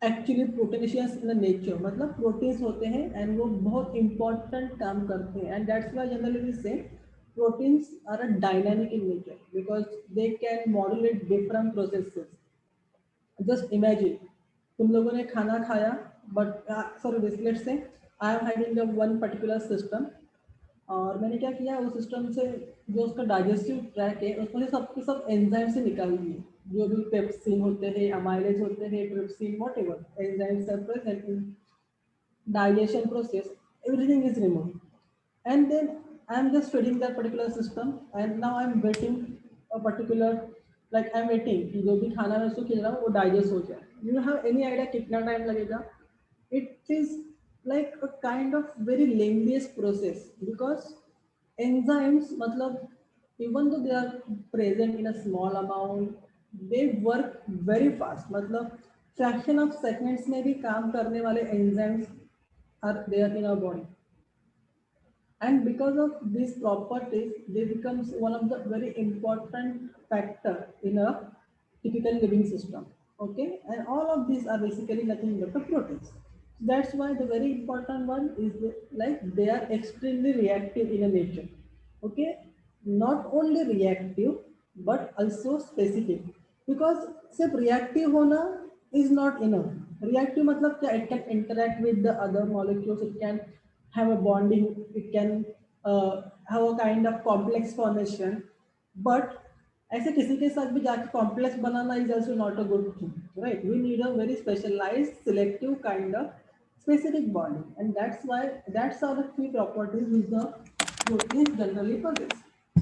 Actually proteinaceous in nature, मतलब proteins होते हैं एंड वो बहुत इंपॉर्टेंट काम करते हैं, and that's why generally we say proteins are a dynamic in nature because they can modulate different processes. Just imagine, तुम लोगों ने खाना खाया, but sorry let's say I am having a one particular system, और मैंने क्या किया उस सिस्टम से जो उसका डाइजेस्टिव ट्रैक है उसमें से सबके सब एंजाइम से निकाल दिए. जो भी पेप्सिन होते हैं, अमाइलेज होते हैं, trypsin, whatever enzymes are present in digestion process, everything is removed. And then I'm just feeding that particular system, and now I'm waiting a particular, like I'm waiting कि जो भी खाना मैं उसको खिला रहा हूँ वो डाइजेस्ट हो जाए. You have any idea कितना टाइम लगेगा? It is like a kind of very lengthiest process because enzymes मतलब even though they are present in a small amount, they work very fast. मतलब fraction of seconds में भी काम करने वाले enzymes are there in our body, and because of these properties they becomes one of the very important factor in a typical living system. Okay, and all of these are basically nothing but the proteins. That's why the very important one is like they are extremely reactive in a nature. Okay, not only reactive but also specific, because सिर्फ reactive होना is not enough. Reactive मतलब क्या, it can interact with the other molecules, it can have a bonding, it can have a kind of complex formation, but ऐसे किसी के साथ भी जाके complex banana is also not a good thing, right? We need a very specialized, selective kind of specific bonding, and that's are the three properties which the proteins generally possess.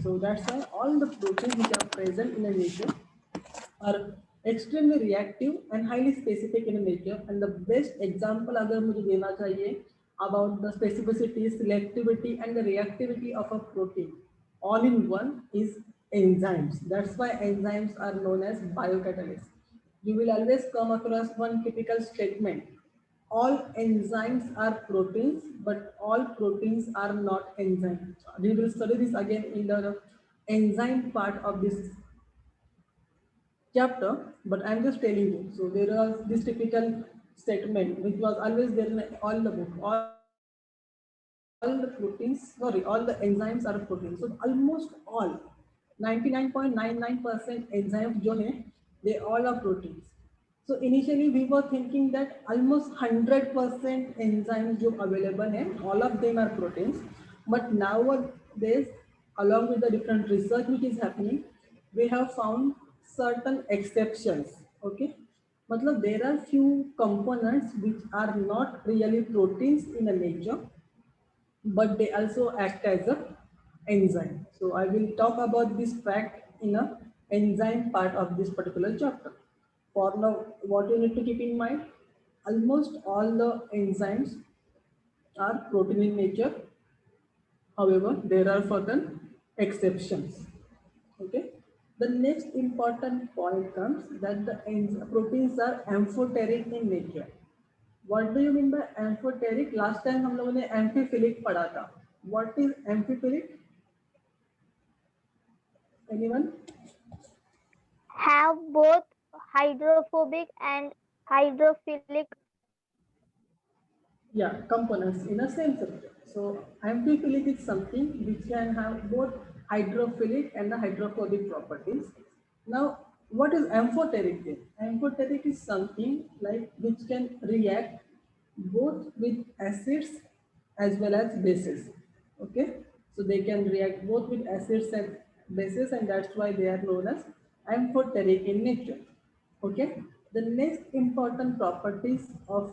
So that's why all the proteins which are present in a nature are extremely reactive and highly specific in nature. And the best example अगर मुझे देना चाहिए about the specificity, selectivity and the reactivity of a protein all in one is enzymes. That's why enzymes are known as biocatalysts. You will always come across one typical statement: all enzymes are proteins, but all proteins are not enzymes. We will study this again in the enzyme part of this chapter, but I'm just telling you. So there was this typical statement which was always there in all the book. All the proteins, sorry, all the enzymes are proteins. So almost all, 99.99% enzymes जो हैं, they all are proteins. So initially we were thinking that almost 100% enzymes जो available हैं, all of them are proteins. But nowadays, along with the different research which is happening, we have found certain exceptions. Okay, मतलब there are few components which are not really proteins in a nature, but they also act as a enzyme. So I will talk about this fact in a enzyme part of this particular chapter. For now, what you need to keep in mind, almost all the enzymes are protein in nature. However, there are certain exceptions. Okay. The next important point comes that the proteins are amphoteric in nature. What do you mean by amphoteric? Last time हम लोगों ने amphiphilic पढ़ा था. What is amphiphilic? Anyone? Have both hydrophobic and hydrophilic. Yeah, components in a same subject. So amphiphilic is something which can have both hydrophilic and the hydrophobic properties. Now, what is amphoteric then? Amphoteric is something like which can react both with acids as well as bases. Okay, so they can react both with acids and bases, and that's why they are known as amphoteric in nature. Okay, the next important properties of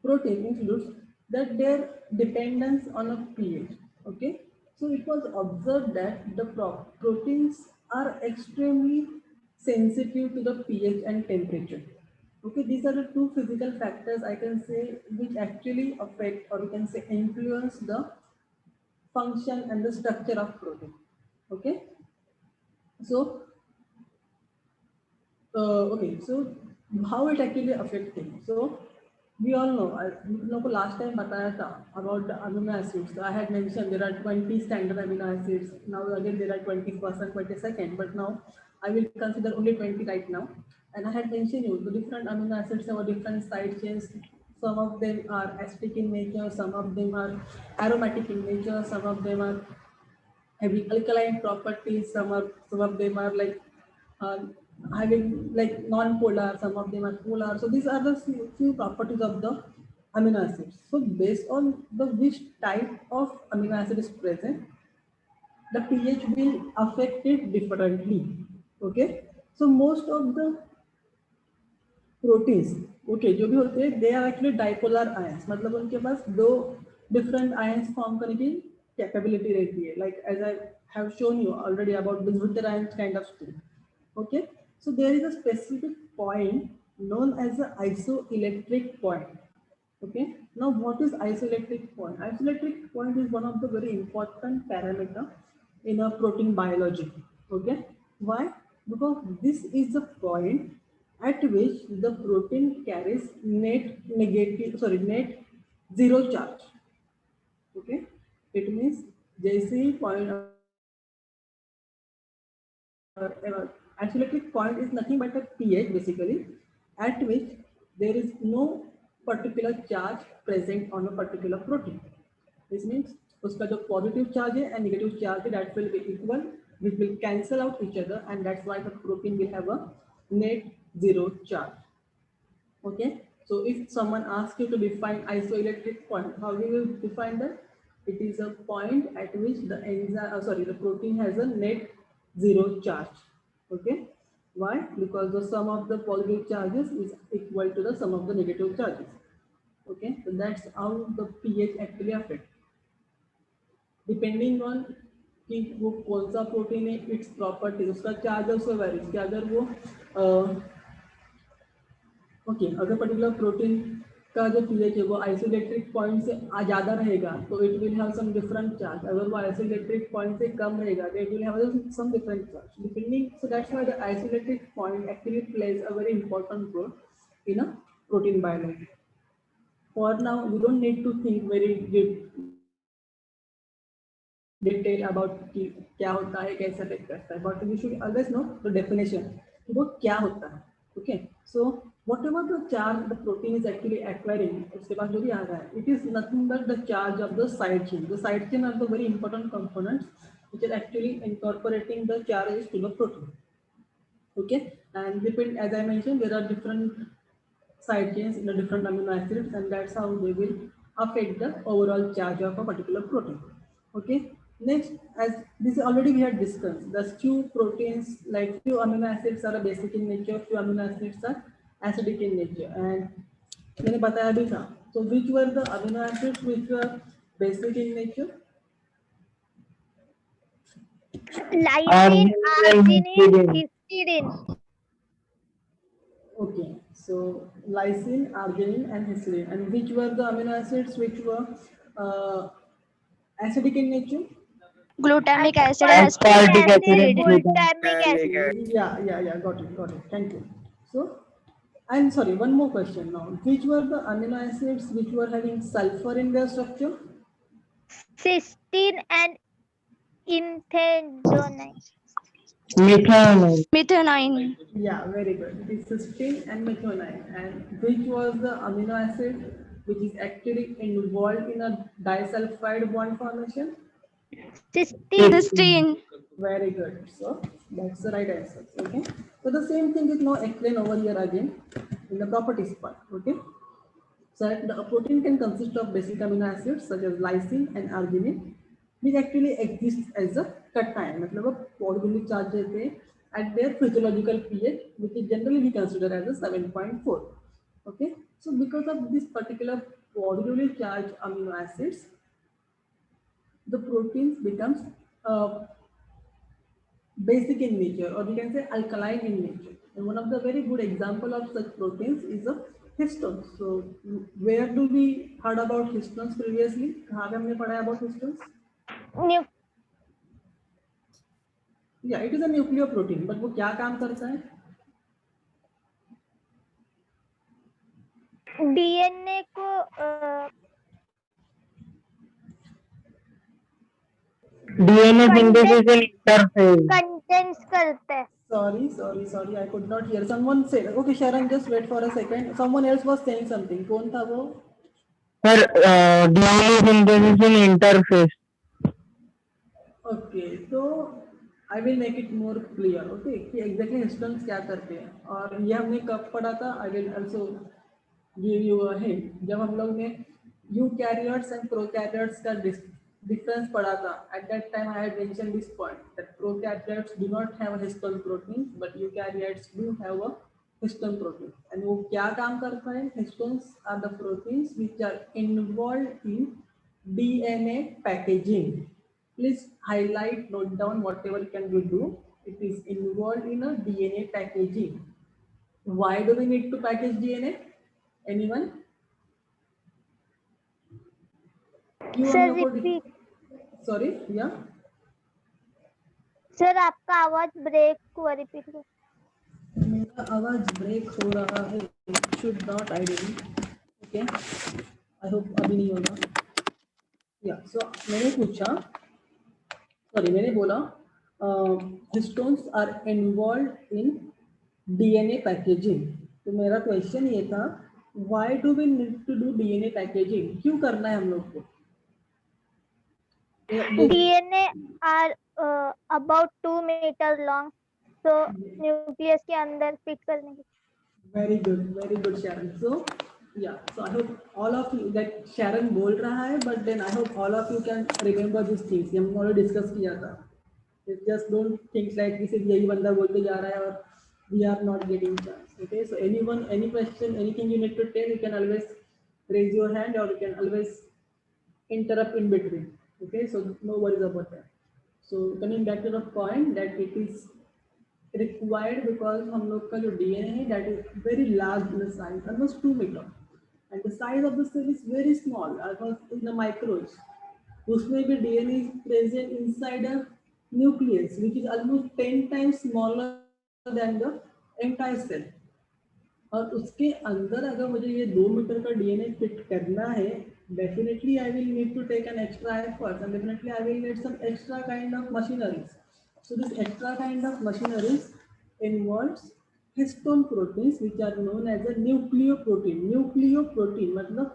protein includes that their dependence on a pH. Okay, so it was observed that the proteins are extremely sensitive to the pH and temperature. Okay, these are the two physical factors I can say which actually affect, or you can say influence the function and the structure of protein. Okay, so okay, so how it actually affects things. So we all know, लोगों को last time बताया था about the amino acids. So I had mentioned there are 20 standard amino acids. Now again there are 21st and 22nd, but now I will consider only 20 right now. And I had mentioned you the different amino acids have a different side chains. Some of them are acidic in nature, some of them are aromatic in nature, some of them are having alkaline properties, some of them are like uh, having like non-polar, some of them are polar. So these are the few properties of the amino acids. So based on the which type of amino acid is present, the pH will affect it differently. Okay, so most of the proteins okay जो भी होते हैं they are actually dipolar ions, मतलब उनके पास दो different ions form करने की capability रहती है, like as I have shown you already about bismuth ions kind of thing. Okay, so there is a specific point known as the isoelectric point. Okay, now what is isoelectric point? Isoelectric point is one of the very important parameter in a protein biology. Okay, why? Because this is the point at which the protein carries net zero charge. Okay, it means जैसे ही point isoelectric point is nothing but a pH basically, at which there is no particular charge present on a particular protein. This means उसका जो positive charge है and negative charge है that will be equal, which will cancel out each other, and that's why the protein will have a net zero charge. Okay, so if someone asks you to define isoelectric point, how will you define that? It is a point at which the enzyme, the protein has a net zero charge. Okay, why? Because the sum of the positive charges is equal to the sum of the negative charges. Okay, so that's how the pH actually affects. Depending on कि वो कौन सा protein है, its properties, उसका charge also varies कि अगर वो okay अगर पर्टिकुलर प्रोटीन का जो पीएच है वो आइसोइलेक्ट्रिक पॉइंट से ज़्यादा रहेगा तो it will have some different charge, अगर वो आइसोइलेक्ट्रिक पॉइंट से कम रहेगा तो it will have some different charge depending. So that's why the isoelectric point actually plays a very important role in a protein biology. For now you don't need to think very detail about कि क्या होता है, कैसे affect करता है, but you should always know the definition कि वो क्या होता है. Okay, so whatever the charge the protein is actually acquiring, उसके बाद जो भी आ रहा है, it is nothing but the charge of the side chain. The side chain are the very important components which are actually incorporating the charges to the protein. Okay, and depend, as I mentioned, there are different side chains in the different amino acids, and that's how they will affect the overall charge of a particular protein. Okay, next, as this already we had discussed, the few proteins, like few amino acids are basic in nature, few amino acids are acidic in nature, and मैंने बताया भी था. So which were the amino acids which were basic in nature? Lysine, arginine, histidine. Okay, so lysine, arginine, and histidine. And which were the amino acids which were acidic in nature? Glutamic acid, Aspartic aspartic acid, acid. glutamic acid. Yeah, got it. Thank you. So, I'm sorry, one more question now. Which were the amino acids which were having sulfur in their structure? Cysteine and ethanoline. Methionine. Yeah, very good. It is cysteine and methionine. And which was the amino acid which is actually involved in a disulfide bond formation? Cysteine. Cysteine. Very good. So that's the right answer. Okay. So the same thing is now explained over here again in the properties part. Okay. So the protein can consist of basic amino acids such as lysine and arginine, which actually exists as a cation. मतलब वो positively charged रहते हैं at their physiological pH, which is generally we consider as a 7.4. Okay. So because of this particular positively charged amino acids, the proteins becomes basic in nature, or we can say alkaline in nature. And one of the very good example of such proteins is a histone. So where do we heard about histones previously? कहाँ पे हमने पढ़ा about histones? Yeah, it is a nucleoprotein, but वो क्या काम करता है? DNA को DNA synthesis and interphase. Contains करते हैं. Sorry. I could not hear. Someone said, okay, Sharon, just wait for a second. Someone else was saying something. कौन था वो? Sir, DNA synthesis in interface. Okay, so I will make it more clear. Okay, कि exactly histones क्या करते हैं और ये हमने कब पढ़ा था? I will also give you a hint. जब हम लोग ने eukaryotes and prokaryotes का difference पढ़ा था, at that time I had mentioned this point that prokaryotes do not have a histone protein, but eukaryotes do have a histone protein. And वो क्या काम करता है? Histones are the proteins which are involved in DNA packaging. Please highlight, note down whatever can you do. It is involved in a DNA packaging. Why do we need to package DNA? Anyone? Sir, repeat. Sorry, yeah. Sir आपका आवाज break हुआ, repeat करो. मेरा आवाज break हो रहा है. Should not ideally. Okay. I hope अभी नहीं होगा. Yeah. So मैंने पूछा. Sorry, मैंने बोला. Histones are involved in DNA packaging. तो मेरा क्वेश्चन ये था, why do we need to do DNA packaging? क्यों करना है हम लोग को? DNA are about 2 meter long, so nucleus के अंदर फिट करने के. Very good, Sharon. So yeah, so I hope all of you that Sharon बोल रहा है, but then I hope all of you can remember these things. ये हमने already discuss किया था. Just don't think like कि सिर्फ यही बंदा बोलते जा रहा है और we are not getting chance. Okay, so anyone, any question, anything you need to tell, you can always raise your hand or you can always interrupt in between. Okay, so no worries about that. So coming back to the point that it is required because हम लोग का जो DNA है that is very large in the size, almost 2 meter, and the size of the cell is very small, almost in the micros. उसमें भी DNA is present inside a nucleus which is almost 10 times smaller than the entire cell. और उसके अंदर अगर मुझे ये 2 metre का DNA fit करना है, definitely I will need to take an extra effort and definitely I will need some extra kind of machineries. So this extra kind of machineries involves histone proteins which are known as a nucleoprotein. Nucleoprotein मतलब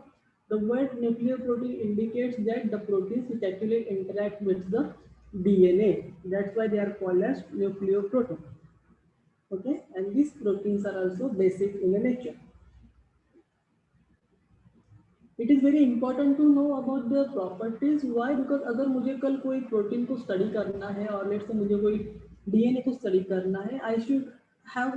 the word nucleoprotein indicates that the proteins which actually interact with the DNA. That's why they are called as nucleoprotein. Okay, and these proteins are also basic in the nature. It is very important to know about the properties. Why? Because अगर मुझे कल कोई protein को study करना है और let's say मुझे कोई डीएनए को स्टडी करना है, आई शुड हैव,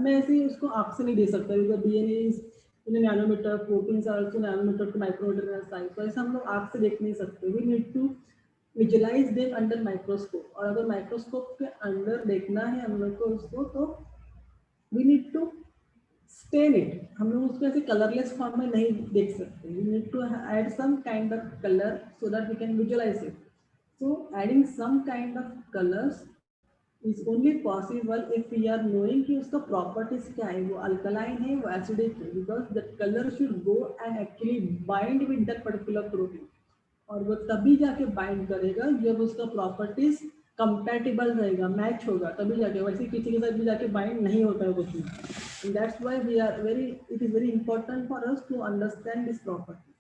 मैं ऐसे ही उसको आँख से नहीं दे सकता because DNA is in nanometre, proteins are also nanometre to micrometre in size. तो ऐसे हम लोग आँख से देख नहीं सकते. We need to visualise them under microscope. और अगर माइक्रोस्कोप के अंदर देखना है हम लोग को उसको, तो we need to stain it. हम लोग उसको ऐसे कलरलेस फॉर्म में नहीं देख सकते. We need to add some kind of colour so that we can visualise it. So adding some kind of colours is only possible if we are knowing कि उसका प्रॉपर्टीज क्या है, वो अल्कलाइन है, वो एसिडिक है, because that colour should go and actually bind with that particular protein. और वो तभी जाके बाइंड करेगा जब उसका प्रॉपर्टीज कंपैटिबल रहेगा, मैच होगा, तभी जाके. वैसे किसी के साथ भी जाके बाइंड नहीं होता है कुछ भी. And that's why it is very important for us to understand this property.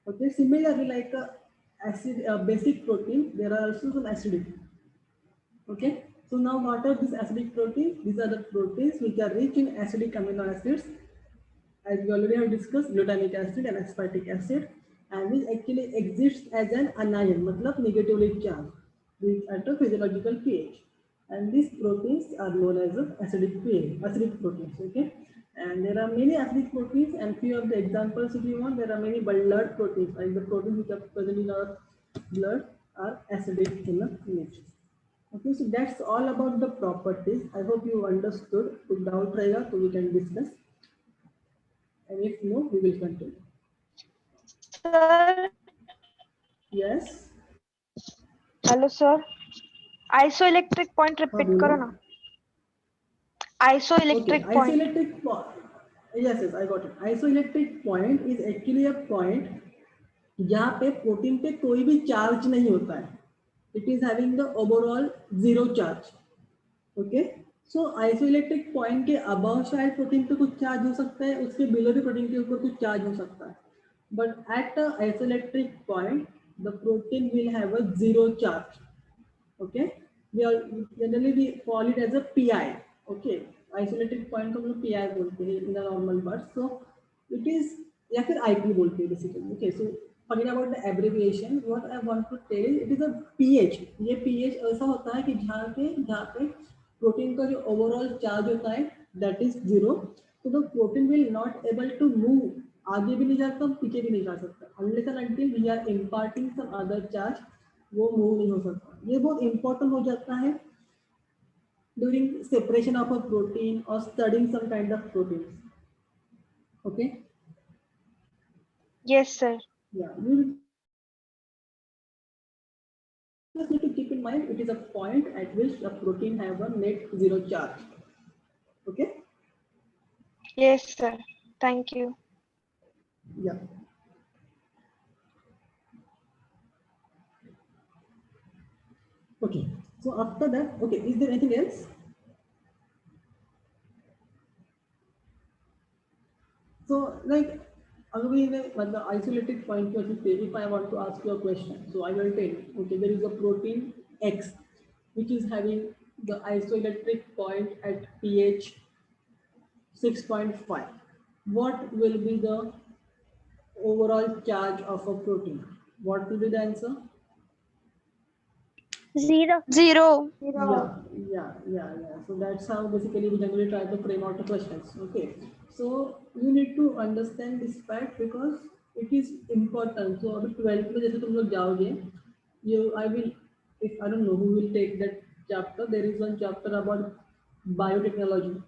Okay, similarly like a basic protein, there are also some acidic. Okay, so now what are these acidic proteins? These are the proteins which are rich in acidic amino acids, as we already have discussed, glutamic acid and aspartic acid, and this actually exists as an anion, matlab negatively charged at a physiological pH. And these proteins are known as acidic proteins. Okay, and there are many acidic proteins, and few of the examples if you want, there are many blood proteins, like the proteins which are present in our blood are acidic in nature. Okay, so that's all about the properties. I hope you understood. If doubt रहेगा तो we can discuss, and if no, we will continue. Sir, Yes. hello sir. Isoelectric point repeat करो ना. Isoelectric Okay, point. isoelectric point. Yes, I got it. Isoelectric point is actually a point जहाँ पे protein पे कोई भी charge नहीं होता है. It is having the overall zero charge. Okay, so isoelectric point के अबव शायद प्रोटीन पे कुछ चार्ज हो सकता है, उसके बिलो भी प्रोटीन के ऊपर कुछ चार्ज हो सकता है, but at the isoelectric point the protein will have a zero charge. Okay, we call it as a PI. Okay, isolated point को हम लोग PI बोलते हैं in the normal words. So it is या फिर IP बोलते हैं basically. Okay, so forget about the abbreviation. What I want to tell is it is a pH. ये pH ऐसा होता है कि जहाँ पे प्रोटीन का जो ओवरऑल चार्ज होता है that is zero. So the protein will not able to move. आगे भी नहीं जा सकता, पीछे भी नहीं जा सकता. Unless and until we are imparting some other charge, वो मूव नहीं हो सकता. ये बहुत इंपॉर्टेंट हो जाता है during separation of a protein और studying some kind of protein. Okay, Yes, sir. या you just need to keep in mind it is a point at which a protein have a net zero charge. Okay, Yes, sir. Thank you. yeah. Okay, so after that, okay, is there anything else? So like अगर मैं मतलब isolated point की वजह से if I want to ask you a question, so I will tell you, okay, there is a protein X which is having the isoelectric point at pH 6.5. What will be the overall charge of a protein? What will be the answer? 0. 0. Yeah. So that's how basically we generally try to frame out the questions. Okay. So you need to understand this fact because it is important. So अभी 12th में जैसे तुम लोग जाओगे, I will, if I don't know who will take that chapter, there is one chapter about biotechnology.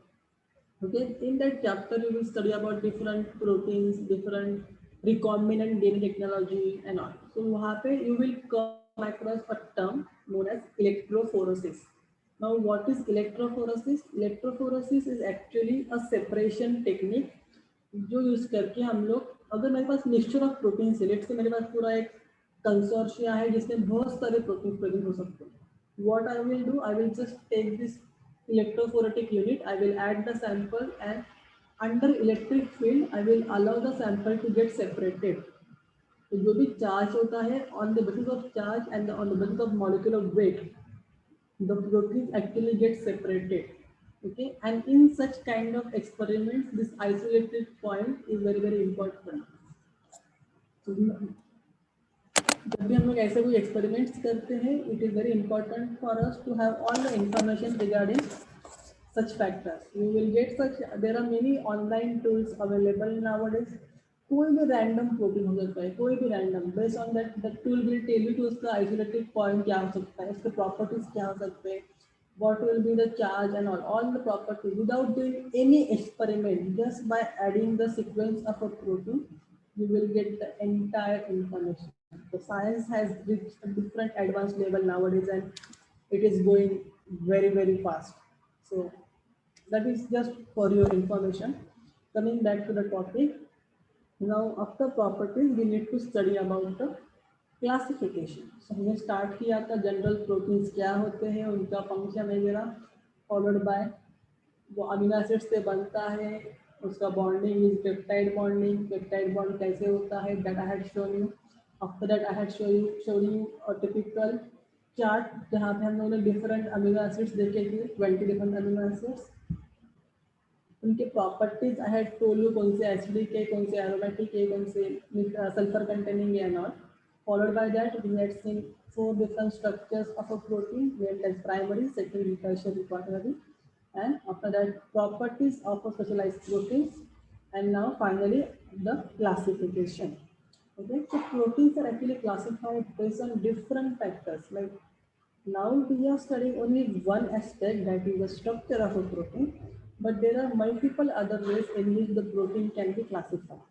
Okay, in that chapter you will study about different proteins, different recombinant DNA technology and all. So वहाँ पे you will come across a term known as electrophoresis. Now what is electrophoresis? Electrophoresis is actually a separation technique जो use करके हम लोग, अगर मेरे पास mixture of protein है, let's say मेरे पास पूरा एक कंसोर्शिया है जिसमें बहुत सारे प्रोटीन प्रेजेंट हो सकते हैं. What I will do, I will just take this electrophoretic unit, I will add the sample and under electric field I will allow the sample to get separated. तो जो भी चार्ज होता है on the basis of charge and on the basis of molecular weight, the proteins actually get separated. Okay, and in such kind of experiments this isolated point is very very important. So, जब भी हम लोग ऐसे कोई experiments करते हैं, it is very important for us to have all the information regarding such factors. You will get such, there are many online tools available nowadays. कोई भी रैंडम प्रोटीन हो सकता है, कोई भी random, based on that the tool will tell you कि उसका isolated point क्या हो सकता है, उसके प्रॉपर्टीज क्या हो सकते हैं, what will be the charge and all the properties, without doing any experiment, just by adding the sequence of a protein you will get the entire information. The science has reached a different advanced level nowadays and it is going very very fast. So that is just for your information. Coming back to the topic, now after properties we need to study about the classification. So हमने start किया था general proteins क्या होते हैं, उनका function वगैरह, followed by वो amino acid से बनता है, उसका bonding is peptide bonding, peptide bond कैसे होता है, that I had shown you. After that I had shown you a typical chart जहाँ पे हम लोगों ने डिफरेंट अमीनो एसिड्स देखे थे, 20 डिफरेंट अमीनो एसिड्स, उनके properties I had told you कौन से एसिडिक है, कौन से एरोमेटिक है, कौन से सल्फर कंटेनिंग है and all. Followed by that, we had seen 4 different structures of a protein, named as primary, secondary, tertiary, quaternary, and after that, properties of a specialized proteins, and now finally the classification. Okay, so proteins are actually classified based on different factors. Like now we are studying only one aspect, that is the structure of a protein, but there are multiple other ways in which the protein can be classified.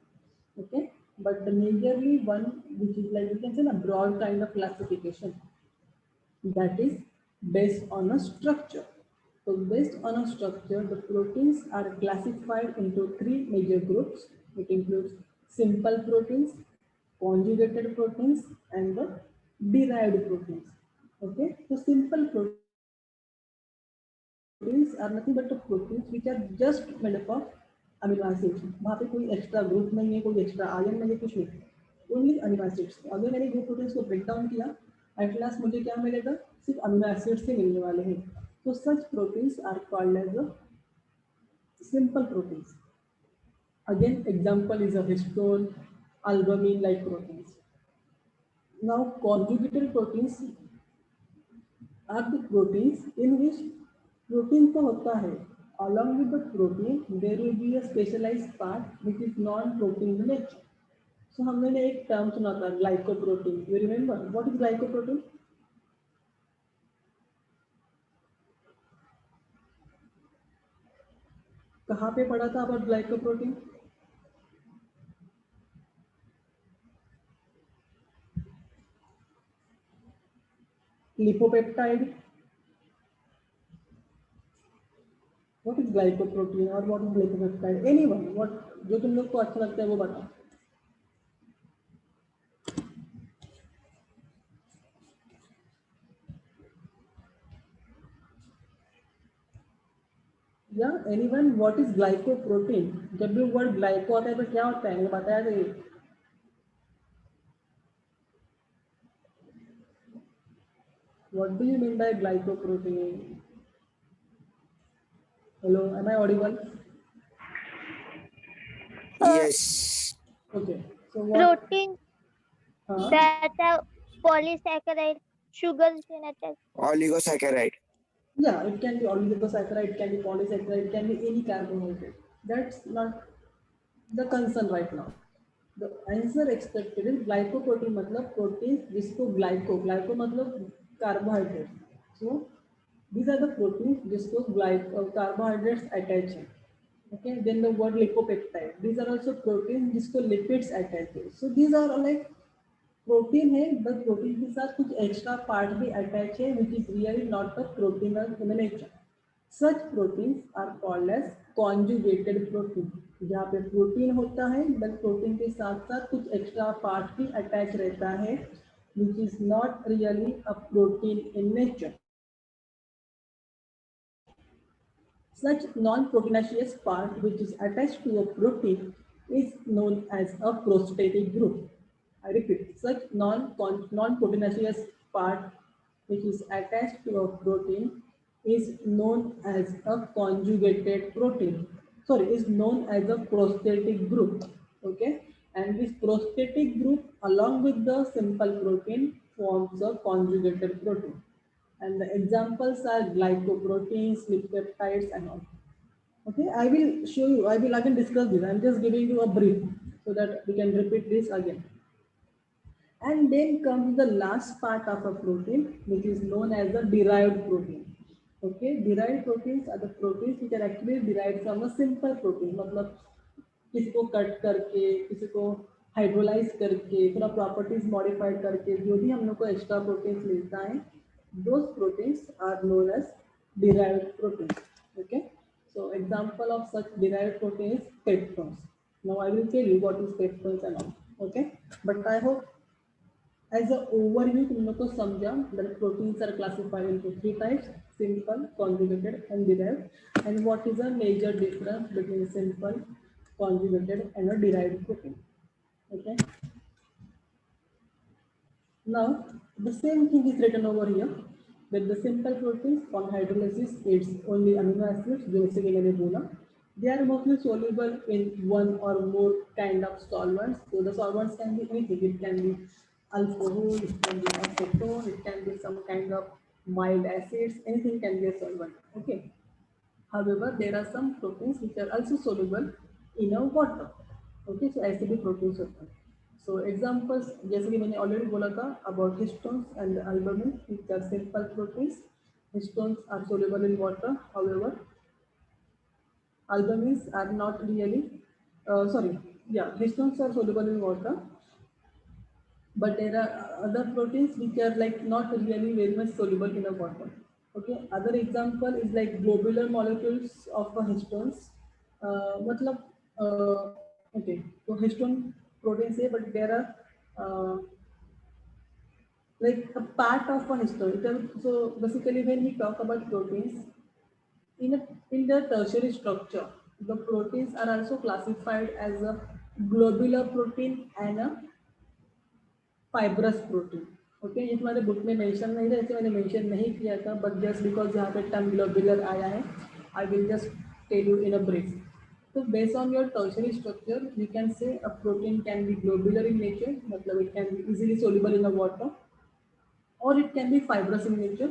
Okay, but the majorly one which is like you can say a broad kind of classification, that is based on a structure. So based on a structure, the proteins are classified into 3 major groups. It includes simple proteins, conjugated proteins, and the derived proteins. Okay, so simple proteins proteins are nothing but the proteins which are just made up of amino acids. वहाँ पे कोई extra group नहीं है, कोई extra ion नहीं है, कुछ नहीं, ओनली अमीनो एसिड्स। अगर मैंने ग्रुप प्रोटीन्स को ब्रेक डाउन किया, एट लास्ट मुझे क्या मिलेगा, सिर्फ अमीनो एसिड्स से मिलने वाले हैं। तो such proteins are called as a simple proteins. Again, example is a histone, albumin like proteins. Now, conjugated proteins are the proteins in which protein तो होता है, along with the protein there will be a specialized part which is non-protein in nature. So हमने एक term सुना था glycoprotein. You remember what is glycoprotein? कहाँ पे पढ़ा था about glycoprotein? Lipopeptide. What is glycoprotein or what is lipopeptide? Anyone, what जो तुम लोग को अच्छा लगता है वो बताओ. या एनीवन, व्हाट इज ग्लाइकोप्रोटीन? जब भी वर्ड ग्लाइको आता है तो क्या होता है, बताया जाइए. What do you mean by glycoprotein? Hello, am I audible? Yes. Okay, so what? Protein हाँ, that have polysaccharide sugars in attached. Oligosaccharide. yeah, it can be oligosaccharide, it can be polysaccharide, it can be any carbohydrate. That's not the concern right now. The answer expected is glycoprotein मतलब protein जिसको glyco मतलब carbohydrate. So these are the proteins जिसको carbohydrates attach है. Okay, then the word lipopeptide. These are also proteins जिसको lipids attach है. So these are like protein है, but protein के साथ कुछ एक्स्ट्रा पार्ट भी अटैच है which is really not a protein in nature. Such proteins are called as conjugated protein. जहाँ पे प्रोटीन होता है बट प्रोटीन के साथ साथ कुछ एक्स्ट्रा पार्ट भी अटैच रहता है which is not really a protein in nature. Such non-proteinaceous part which is attached to a protein is known as a prosthetic group. I repeat, such non-proteinaceous part which is attached to a protein is known as a conjugated protein. Sorry, is known as a prosthetic group. Okay, and this prosthetic group along with the simple protein forms a conjugated protein. And the examples are glycoproteins, lipopeptides, and all. Okay, I will show you. I will again discuss this. I'm just giving you a brief so that we can repeat this again. And then comes the last part of a protein, which is known as the derived protein. Okay, derived proteins are the proteins which are actually derived from a simple protein. मतलब किसी को cut करके, किसी को hydrolyse करके, थोड़ा properties modified करके जो भी हम लोग को एक्स्ट्रा प्रोटीन्स मिलता है, those proteins are known as derived proteins. Okay, so example of such derived protein is peptones. Now I will tell you what is peptones and all. Okay, but I hope as an overview तुम लोग को समझा that proteins are classified into three types: simple, conjugated, and derived. And what is the major difference between simple, conjugated, and a derived protein? Okay. Now the same thing is written over here that the simple proteins on hydrolysis it's only amino acids. जैसे कि मैंने बोला, they are mostly soluble in one or more kind of solvents. So the solvents can be anything. It can be alcohol, it can be acetone, it can be some kind of mild acids. Anything can be a solvent. Okay. However, there are some proteins which are also soluble in a water. Okay, so ऐसे भी proteins होते हैं. So examples जैसे कि मैंने already बोला था about histones and albumin, which are simple proteins. Histones are soluble in water. However, albumins are not really. Histones are soluble in water. But there are other proteins which are like not really very much soluble in the water. Okay, other example is like globular molecules of histones. मतलब okay, so histone proteins है, but there are like a part of a histone. So basically, when we talk about proteins, in the tertiary structure, the proteins are also classified as a globular protein and a fibrous protein. Okay, ये तुम्हारे book में mention नहीं था, इसलिए मैंने mention नहीं किया था, बट जस्ट बिकॉज यहाँ पे टर्म ग्लोबुलर आया है, I will just tell you in a brief. So based on your tertiary structure, we can say a protein can be globular in nature, मतलब it can be easily soluble in the water, or it can be fibrous in nature.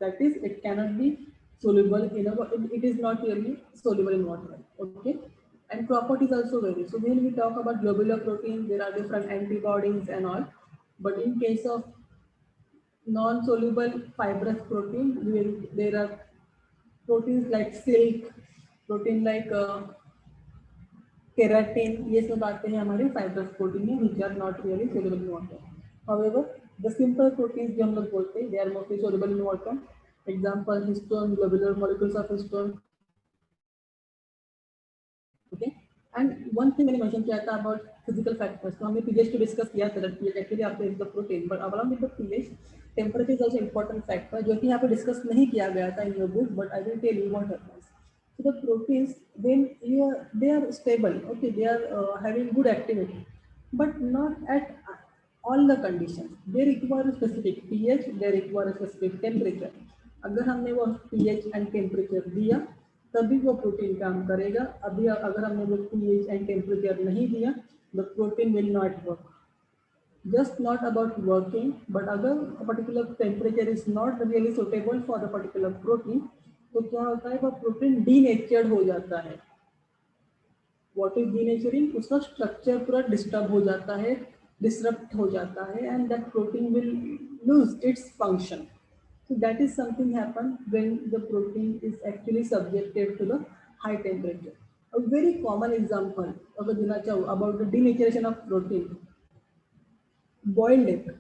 That is, it cannot be soluble in a it is not really soluble in water. Okay, and properties also vary. So when we talk about globular protein, there are different antibodies and all. But in case of non-soluble fibrous protein, there are proteins like silk, protein like keratin. ये सब आते हैं हमारे fibrous protein में, which are not really soluble in water. However, the simple proteins जो हम लोग बोलते हैं, they are mostly soluble in water. Example, histone, globular molecules of histone. Okay. And one thing मैंने mention किया था about physical factors. तो हमने pH को discuss किया था that pH actually after is the protein, but along with the pH, temperature is also important factor जो कि यहाँ पे discuss नहीं किया गया था in your book, but I will tell you what happens. So the proteins, when they are stable, okay, they are having good activity, but not at all the conditions. They require a specific pH, they require a specific temperature. अगर हमने वो pH and temperature दिया तभी वो protein काम करेगा. अभी अगर हमने वो pH and temperature नहीं दिया, the protein will not work. Just not about working, but अगर a particular temperature is not really suitable for the particular protein, तो क्या होता है, वो प्रोटीन डीनेचर्ड हो जाता है. What is denaturing? उसका स्ट्रक्चर पूरा डिस्टर्ब हो जाता है, डिसरप्ट हो जाता है, and that protein will lose its function. So that is something happen when the protein is actually subjected to the high temperature. A very common example अगर देना चाहूँ about the denaturation of protein. Boiled egg.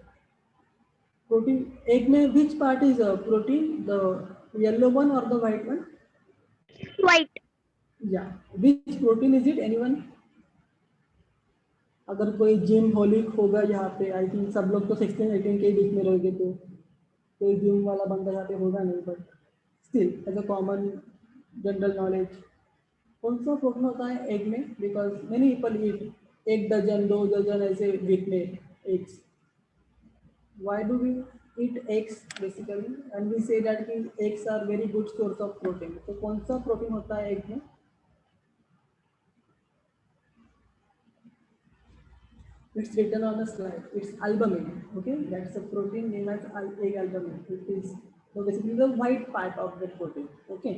Protein, egg में which part is protein? The yellow one or the white one? White. Yeah. Which protein is it? Anyone? अगर कोई gym holic होगा यहाँ पे, I think सब लोग तो 16-18 के बीच में रहोगे, तो कोई जिम वाला बंदा यहाँ पे होगा नहीं, but still as a common general knowledge, कौन सा प्रोटीन होता है एग में? Because many people eat 1 dozen 2 dozen ऐसे वीक में eggs. Why do we eat eggs basically? And we say that कि eggs are very good source of protein. तो कौन सा प्रोटीन होता है एग में? It's written on the slide. It's albumin. Okay, that's a protein named as egg albumin. It is so basically the white part of the protein. Okay.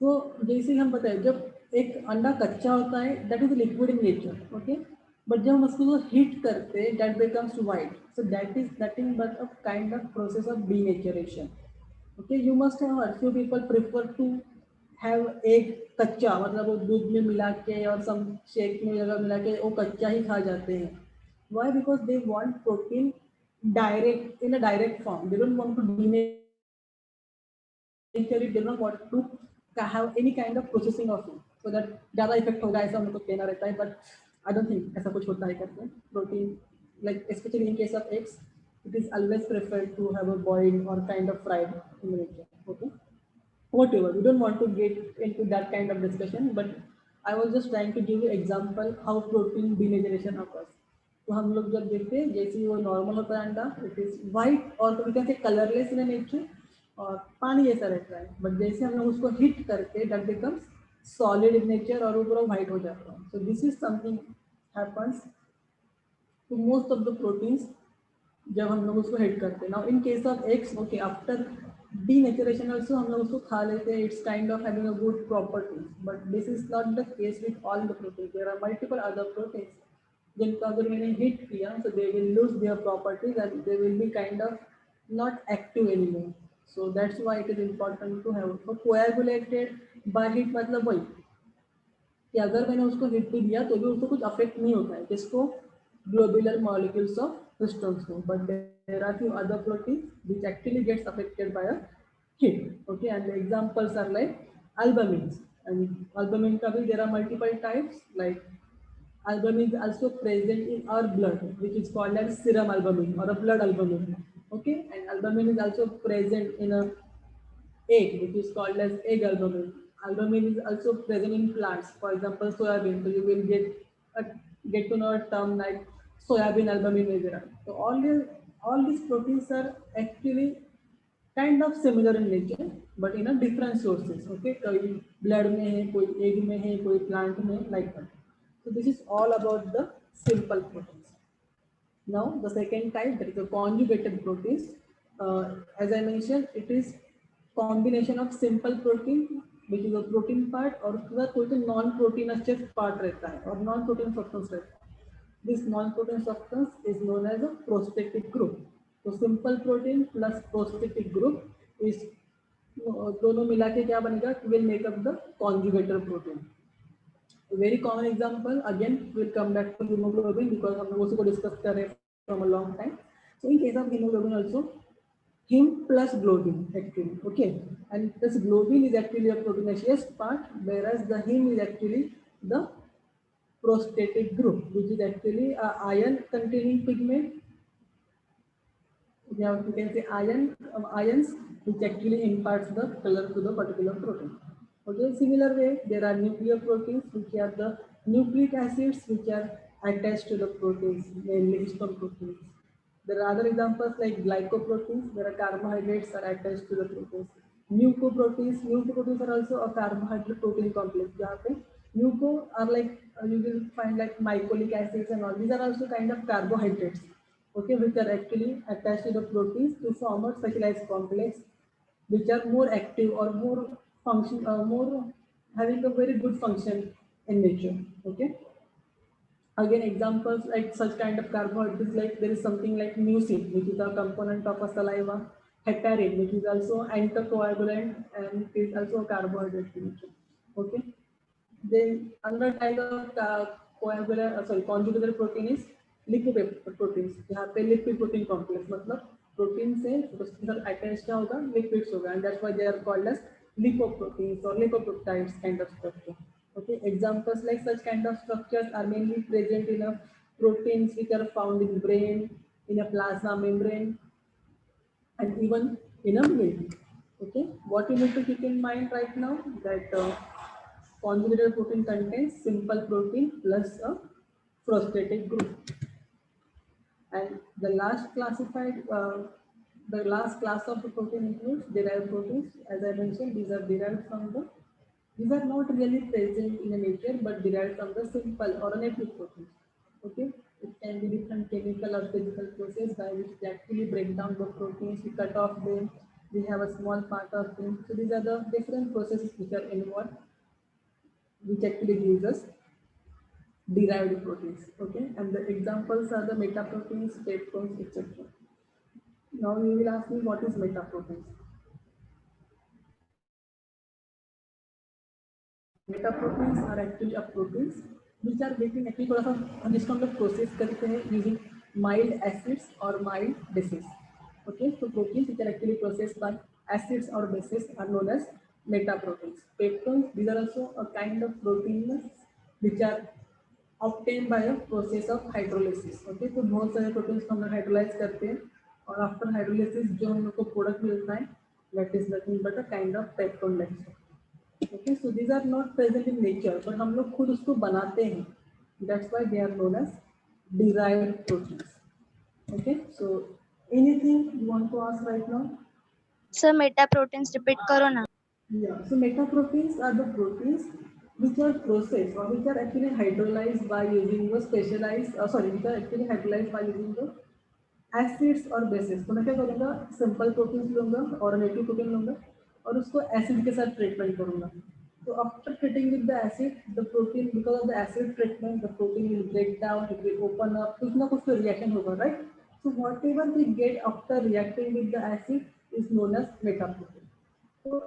तो जैसे हम बताएं, जब एक अंडा कच्चा होता है, that is liquid in nature. Okay. But जब हम उसको हीट करते हैं, that becomes white. So that is nothing but a kind of process of denaturation. Okay. You must have heard few people prefer to have egg कच्चा, मतलब वो दूध में मिला के और सम शेक में जगह मिला के वो कच्चा ही खा जाते हैं. Why? Because they want protein direct in a direct form. They don't want to denature it. They don't want to have any kind of processing of it, so that ज़्यादा इफेक्ट होगा ऐसा उनको कहना रहता है. बट आई डोंट थिंक ऐसा कुछ होता है करके. Protein like especially in case of eggs, it is always preferred to have a boiled or kind of fried in nature. Okay. Whatever, we don't want to get into that kind of discussion, but I was just trying to give you example how protein denaturation occurs. तो हम लोग जब देखते हैं, जैसे वो normal होता है अंडा, इट इज वाइट और कभी कहते हैं कलरलेस इन नेचर और पानी जैसा रहता है, बट जैसे हम लोग उसको हिट करते that becomes solid in nature और वो पूरा वाइट हो जाता है. So this is something happens to most of the proteins जब हम लोग उसको हिट करते हैं. Now in case of eggs, okay, after denaturation also हम लोग उसको खा लेते हैं. It's kind of having a good properties, but this is not the case with all the proteins. There are multiple other proteins जिनको अगर मैंने hit किया, so they will lose their properties and they will be kind of not active anymore. So that's why it is important to have coagulated by heat. मतलब वही कि अगर मैंने उसको हिट भी दिया तो भी उसको कुछ अफेक्ट नहीं होता है, जिसको ग्लोबुलर मॉलिक्यूल्स ऑफ हिस्टोन्स को. But there are few other proteins which actually gets affected by a heat. Okay, and the examples are like albumins. And albumin ka bhi there are multiple types. Like albumin is also present in our blood, which is called as serum albumin or a blood albumin. Okay, and albumin is also present in a egg, which is called as egg albumin. Albumin is also present in plants. For example, soybean. So you will get to know a term like soybean albumin वगैरह. So all these proteins are actually kind of similar in nature, but in a different sources. Okay, कोई blood में है, कोई egg में है, कोई plant में, like that. So this is all about the simple proteins. Now the second type, that is the conjugated proteins. As I mentioned, it is combination of simple protein, which is a protein part, और उसका कोई तो non-proteinous part रहता है और non-protein substance रहता है. This non-protein substance is known as a prosthetic group. So simple protein plus prosthetic group is दोनों मिला के क्या बनेगा? Will make up the conjugated protein. A very common example, again we'll come back to hemoglobin because हम लोग उसी को discuss कर रहे हैं from a long time. So in case of hemoglobin also, heme plus globin actually, okay, and this globin is actually a proteinaceous part, whereas the heme is actually the prosthetic group, which is actually a iron containing pigment. Yeah, you can say ions, which actually imparts the color to the particular protein. Okay, similar way, there are nuclear proteins, which are the nucleic acids which are attached to the proteins, mainly histone proteins. There are other examples like glycoproteins, where carbohydrates are attached to the proteins. Mucoproteins are also a carbohydrate protein complex. Muco are like, you will find like mycolic acids and all. These are also kind of carbohydrates, okay, which are actually attached to the proteins to form a specialized complex, which are more active or more function, more having a very good function in nature. Okay. Again, examples like such kind of carbohydrates, like there is something like mucin, which is a component of a saliva, heparin, which is also anticoagulant and is also a carbohydrate in nature. Okay. Then another type of conjugated protein is lipoproteins. यहाँ पे lipid protein complex मतलब protein से उसके साथ attached क्या होगा, lipids होगा, and that's why they are called as lipoproteins or lipopeptides kind of structure. Okay, examples like such kind of structures are mainly present in a proteins which are found in brain, in a plasma membrane, and even in a milk. Okay, what you need to keep in mind right now that conjugated protein contains simple protein plus a prosthetic group. And the last class of the protein includes derived proteins. As I mentioned, these are derived from these are not really present in nature, but derived from the simple or native proteins. Okay, it can be different chemical or physical process by which they actually break down the proteins. We cut off them. We have a small part of them. So these are the different processes which are involved, which actually gives us derived proteins. Okay, and the examples are the metaproteins, peptones, etc. Now you will ask me, what is metaproteins? Metaproteins are actually proteins which are getting actually थोड़ा सा हम इसको हम लोग process करते हैं using mild acids or mild bases. Okay, so proteins which are actually processed by acids or bases are known as metaproteins. Peptones, these are also a kind of proteins which are obtained by a process of hydrolysis. Okay, तो बहुत सारे proteins को हम लोग hydrolyze करते हैं और after hydrolysis जो हम लोग को product मिलता है, that is nothing but a kind of peptone mixture. Okay, so these are not present in nature, but हम लोग खुद उसको बनाते हैं. That's why they are known as derived proteins. Okay, so anything you want to ask right now? Sir Meta proteins repeat करो ना. Yeah, so metaproteins are the proteins which are processed or which are actually hydrolyzed by using the specialized, which are actually hydrolyzed by using the acids or bases. तो मैं क्या करूँगा, simple proteins लूँगा और native protein लूँगा और उसको acid के साथ ट्रीटमेंट करूँगा. So after treating with the acid, the protein, because of the acid treatment, the protein will break down, it will open up, कुछ ना कुछ तो reaction होगा, right? So whatever we get after reacting with the acid is known as metaprotein. So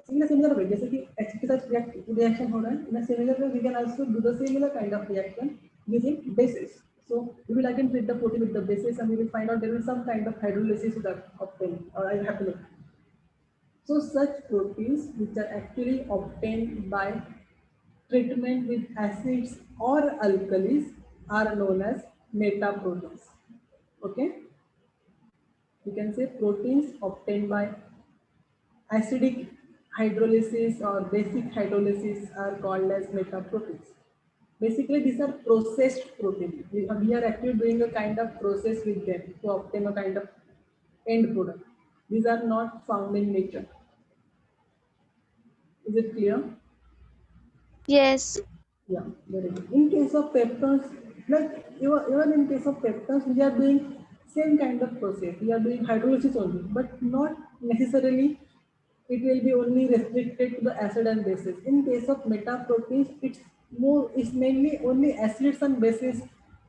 similar way, जैसे कि acid के साथ reaction हो रहा है, in a similar way we can also do the similar kind of reaction using bases. So we will again treat the protein with the bases and we will find out there is some kind of hydrolysis that obtained or I have to look. So such proteins which are actually obtained by treatment with acids or alkalis are known as metaproteins. Okay, you can say proteins obtained by acidic hydrolysis or basic hydrolysis are called as metaproteins. Basically, these are processed proteins. We are actually doing a kind of process with them to obtain a kind of end product. These are not found in nature. Is it clear? Yes. Yeah, very good. In case of peptides, like even in case of peptides, we are doing same kind of process. We are doing hydrolysis only, but not necessarily it will be only restricted to the acid and bases. In case of metaproteins, it's mainly only acids and bases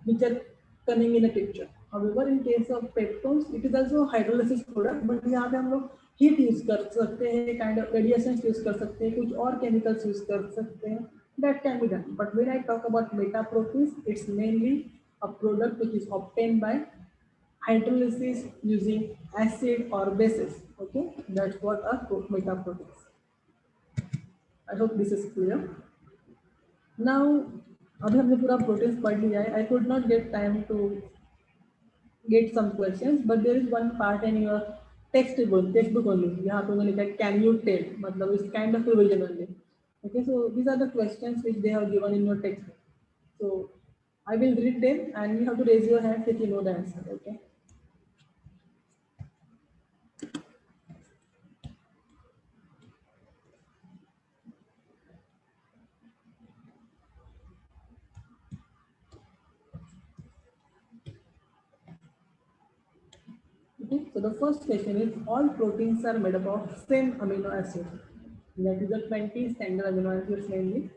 which are coming in a picture. However, in case of peptones, it is also hydrolysis product, but यहाँ पे हम लोग heat use कर सकते हैं, kind of radiations use कर सकते हैं, कुछ और chemicals use कर सकते हैं. That can be done. But when I talk about metaproteins, it's mainly a product which is obtained by hydrolysis using acid or bases. Okay, that's what are metaproteins. I hope this is clear. Now, अभी हमने पूरा proteins पढ़ लिया है. I could not get time to get some questions, but there is one part in your textbook only. यहाँ पे उन्होंने लिखा है can you tell, मतलब इस kind of revision only. Okay, so these are the questions which they have given in your textbook. So I will read them and you have to raise your hand if you know the answer. Okay. Okay, so the first question is all proteins are made up of same amino acid. That is the 20 standard amino acids mainly.